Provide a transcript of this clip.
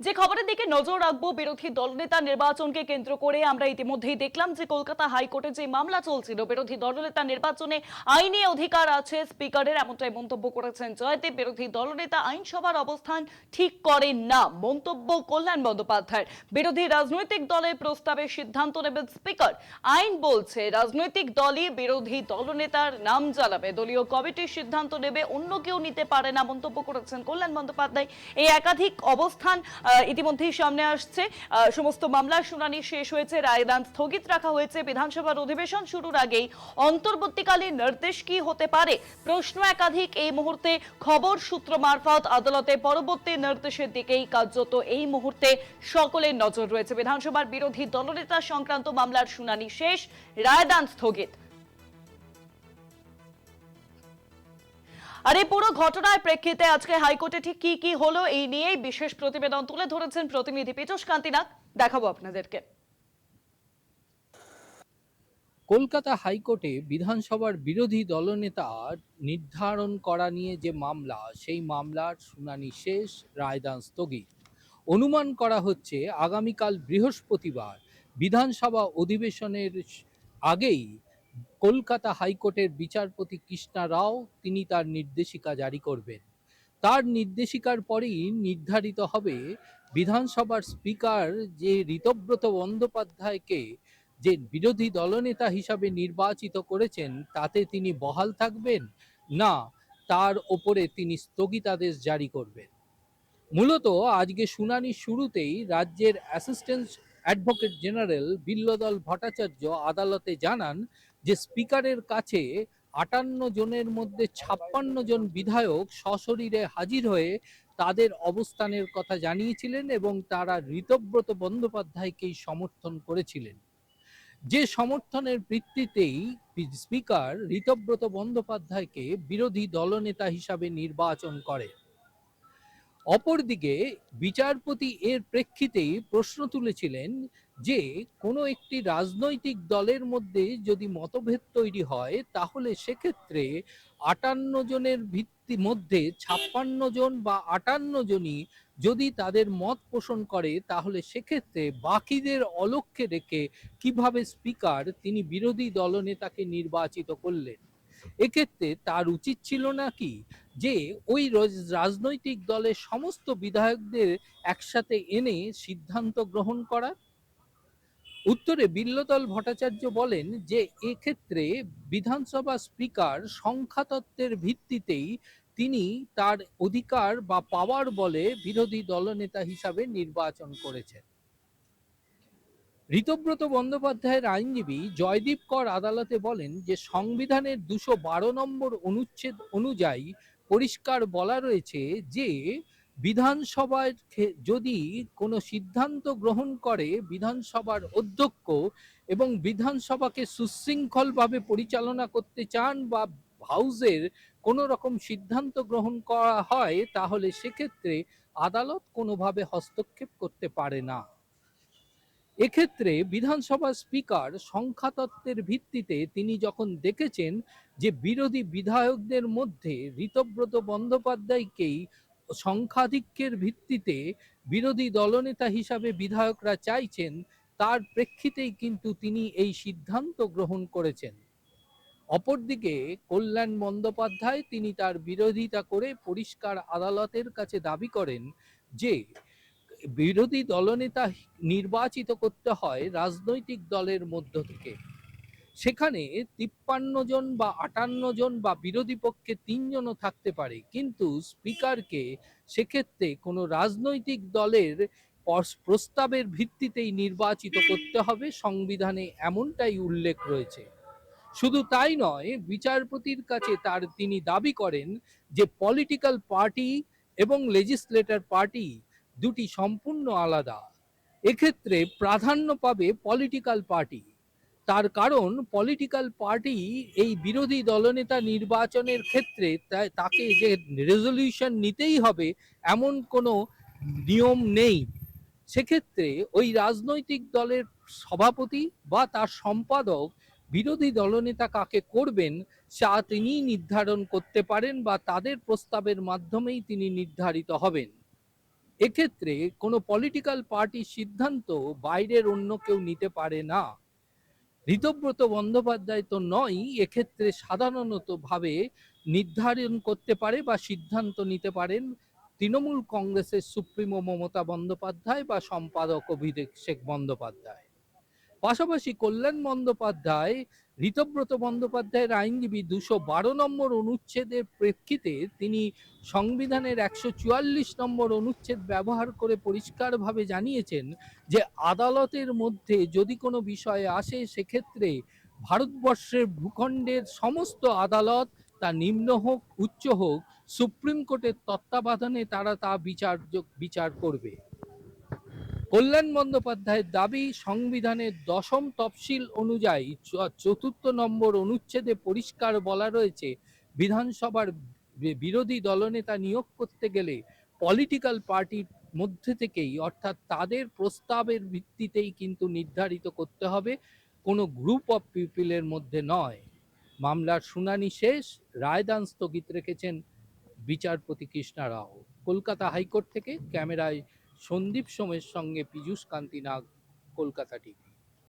যে খবরের দিকে নজর রাখবো, বিরোধী দলনেতা নির্বাচনকে কেন্দ্র করে আমরা ইতিমধ্যেই দেখলাম যে কলকাতা হাইকোর্টে যে মামলা চলছিল, বিরোধী দলনেতা নির্বাচনে আইনি অধিকার আছে স্পিকারের, এমনটাই মন্তব্য করেছেন জয়দেব। বিরোধী দলনেতা আইনসভার অবস্থান ঠিক করেন না, মন্তব্য কল্যাণ বন্দ্যোপাধ্যায়ের। বিরোধী রাজনৈতিক দলের প্রস্তাবে সিদ্ধান্ত নেবেন স্পিকার। আইন বলছে রাজনৈতিক দলই বিরোধী দলনেতার নাম জ্বালাবে, দলীয় কমিটির সিদ্ধান্ত নেবে, অন্য কেউ নিতে পারে না, মন্তব্য করেছেন কল্যাণ বন্দ্যোপাধ্যায়। এই একাধিক অবস্থান ইতিমধ্যেই সামনে আসছে। সমস্ত মামলার শুনানি শেষ হয়েছে, রায়দান স্থগিত রাখা হয়েছে। বিধানসভার অধিবেশন শুরুর আগেই অন্তর্বর্তীকালীন নির্দেশ কি হতে পারে, প্রশ্ন একাধিক এই মুহূর্তে। খবর সূত্র মারফত আদালতে পরবর্তী নির্দেশের দিকেই কার্যত এই মুহূর্তে সকলের নজর রয়েছে। বিধানসভার বিরোধী দলনেতা সংক্রান্ত মামলার শুনানি শেষ, রায়দান স্থগিত। আর এই পুরো ঘটনার প্রেক্ষিতে আজকে হাইকোর্টে ঠিক কি কি হলো, এই নিয়েই বিশেষ প্রতিবেদন তুলে ধরেছেন প্রতিনিধি পীযূষ কান্তিনাথ। দেখাবো আপনাদেরকে। কলকাতা হাইকোর্টে বিধানসভার বিরোধী দলনেতা নির্ধারণ করা নিয়ে যে মামলা, সেই মামলার শুনানি শেষ, রায়দান স্থগিত। অনুমান করা হচ্ছে আগামীকাল বৃহস্পতিবার বিধানসভা অধিবেশনের আগেই কলকাতা হাইকোর্টের বিচারপতি কৃষ্ণা রাও তিনি তার নির্দেশিকা জারি করবেন। তার নির্দেশিকার পরেই নির্ধারিত হবে বিধানসভার স্পিকার যে ঋতব্রত বন্দ্যোপাধ্যায়কে যে বিরোধী দলনেতা হিসাবে নির্বাচিত করেছেন তাতে তিনি বহাল থাকবেন, না তার ওপরে তিনি স্থগিতাদেশ জারি করবেন। মূলত আজকে শুনানির শুরুতেই রাজ্যের অ্যাসিস্ট্যান্ট অ্যাডভোকেট জেনারেল বিল্লদল ভট্টাচার্য আদালতে জানান যে স্পিকারের কাছে ৫৮ জনের মধ্যে ৫৬ জন বিধায়ক সশরীরে হাজির হয়ে তাদের অবস্থানের কথা জানিয়েছিলেন এবং তারা ঋতব্রত বন্দ্যোপাধ্যায়কেই সমর্থন করেছিলেন। যে সমর্থনের ভিত্তিতেই স্পিকার ঋতব্রত বন্দ্যোপাধ্যায়কে বিরোধী দলনেতা হিসাবে নির্বাচন করে। অপরদিকে বিচারপতি এর প্রেক্ষিতেই প্রশ্ন তুলেছিলেন যে কোনো একটি রাজনৈতিক দলের মধ্যে যদি মতভেদ তৈরি হয় তাহলে সেক্ষেত্রে ৫৮ জনের ভিত্তি মধ্যে ৫৬ জন বা ৫৮ জনই যদি তাদের মত পোষণ করে তাহলে সেক্ষেত্রে বাকিদের অলক্ষ্যে রেখে কিভাবে স্পিকার তিনি বিরোধী দলনেতাকে নির্বাচিত করলেন। এক্ষেত্রে তার উচিত ছিল নাকি যে ওই রাজনৈতিক দলের সমস্ত বিধায়কদের একসাথে এনে সিদ্ধান্ত গ্রহণ করা? উত্তরে বিল্লদল ভট্টাচার্য বলেন যে এক্ষেত্রে বিধানসভা স্পিকার সংখ্যাতত্ত্বের ভিত্তিতেই তিনি তার অধিকার বা পাওয়ার বলে বিরোধী দলনেতা হিসাবে নির্বাচন করেছেন। ঋতব্রত বন্দ্যোপাধ্যায়ের আইনজীবী জয়দীপ কর আদালতে বলেন যে সংবিধানের ২১২ নম্বর অনুচ্ছেদ অনুযায়ী পরিষ্কার বলা রয়েছে যে বিধানসভায় যদি কোনো সিদ্ধান্ত গ্রহণ করে বিধানসভার অধ্যক্ষ এবং বিধানসভাকে সুশৃঙ্খলভাবে পরিচালনা করতে চান বা হাউসের কোনো রকম সিদ্ধান্ত গ্রহণ করা হয় তাহলে সেক্ষেত্রে আদালত কোনোভাবে হস্তক্ষেপ করতে পারে না। এক্ষেত্রে বিধানসভার স্পিকার সংখ্যাতত্ত্বের ভিত্তিতে তিনি যখন দেখেছেন যে বিরোধী বিধায়কদের মধ্যে ঋতব্রত বন্দ্যোপাধ্যায়কেই সংখ্যাধিক্যের ভিত্তিতে বিরোধী দলনেতা হিসাবে বিধায়করা চাইছেন, তার প্রেক্ষিতেই কিন্তু তিনি এই সিদ্ধান্ত গ্রহণ করেছেন। অপরদিকে কল্যাণ বন্দ্যোপাধ্যায় তিনি তার বিরোধিতা করে পরিষ্কার আদালতের কাছে দাবি করেন যে বিরোধী দলনেতা নির্বাচিত করতে হয় রাজনৈতিক দলের মধ্য থেকে। সেখানে ৫৩ জন বা ৫৮ জন বা বিরোধী পক্ষে ৩ জনও থাকতে পারে, কিন্তু স্পিকারকে সেক্ষেত্রে কোনো রাজনৈতিক দলের প্রস্তাবের ভিত্তিতেই নির্বাচিত করতে হবে, সংবিধানে এমনটাই উল্লেখ রয়েছে। শুধু তাই নয়, বিচারপতির কাছে তিনি দাবি করেন যে পলিটিক্যাল পার্টি এবং লেজিসলেটর পার্টি দুটি সম্পূর্ণ আলাদা। এক্ষেত্রে প্রাধান্য পাবে পলিটিক্যাল পার্টি। তার কারণ পলিটিক্যাল পার্টি এই বিরোধী দলনেতা নির্বাচনের ক্ষেত্রে তাকে যে রেজলিউশন নিতেই হবে এমন কোনো নিয়ম নেই। সেক্ষেত্রে ওই রাজনৈতিক দলের সভাপতি বা তার সম্পাদক বিরোধী দলনেতা কাকে করবেন তিনি নির্ধারণ করতে পারেন বা তাদের প্রস্তাবের মাধ্যমেই তিনি নির্ধারিত হবেন। এক্ষেত্রে কোনো পলিটিক্যাল পার্টির সিদ্ধান্ত বাইরের অন্য কেউ নিতে পারে না। ঋতব্রত বন্দ্যোপাধ্যায় তো নয়, এক্ষেত্রে সাধারণত ভাবে নির্ধারণ করতে পারে বা সিদ্ধান্ত নিতে পারেন তৃণমূল কংগ্রেসের সুপ্রিমো মমতা বন্দ্যোপাধ্যায় বা সম্পাদক অভিষেক বন্দ্যোপাধ্যায়। পাশাপাশি কল্যাণ বন্দ্যোপাধ্যায় ঋতব্রত বন্দ্যোপাধ্যায়ের আইনজীবী 212 নম্বর অনুচ্ছেদের প্রেক্ষিতে তিনি সংবিধানের 144 নম্বর অনুচ্ছেদ ব্যবহার করে পরিষ্কারভাবে জানিয়েছেন যে আদালতের মধ্যে যদি কোনো বিষয় আসে সেক্ষেত্রে ভারতবর্ষের ভূখণ্ডের সমস্ত আদালত, তা নিম্ন হোক উচ্চ হোক, সুপ্রিম কোর্টের তত্ত্বাবধানে তারা তা বিচার করবে। কল্যাণ বন্দ্যোপাধ্যায়ের দাবি, সংবিধানের 10ম তফসিল অনুযায়ী 4 নম্বর অনুচ্ছেদে পরিষ্কার বলা রয়েছে বিধানসভার বিরোধী দলনেতা নিয়োগ করতে গেলে পলিটিক্যাল পার্টির মধ্যে থেকেই, অর্থাৎ তাদের প্রস্তাবের ভিত্তিতেই কিন্তু নির্ধারিত করতে হবে, কোনো গ্রুপ অফ পিপলের মধ্যে নয়। মামলার শুনানি শেষ, রায়দান স্থগিত রেখেছেন বিচারপতি কৃষ্ণা রাও। কলকাতা হাইকোর্ট থেকে ক্যামেরায় সন্দীপ সোমের সঙ্গে পীযূষ কান্তি নাগ, কলকাতা টিভি।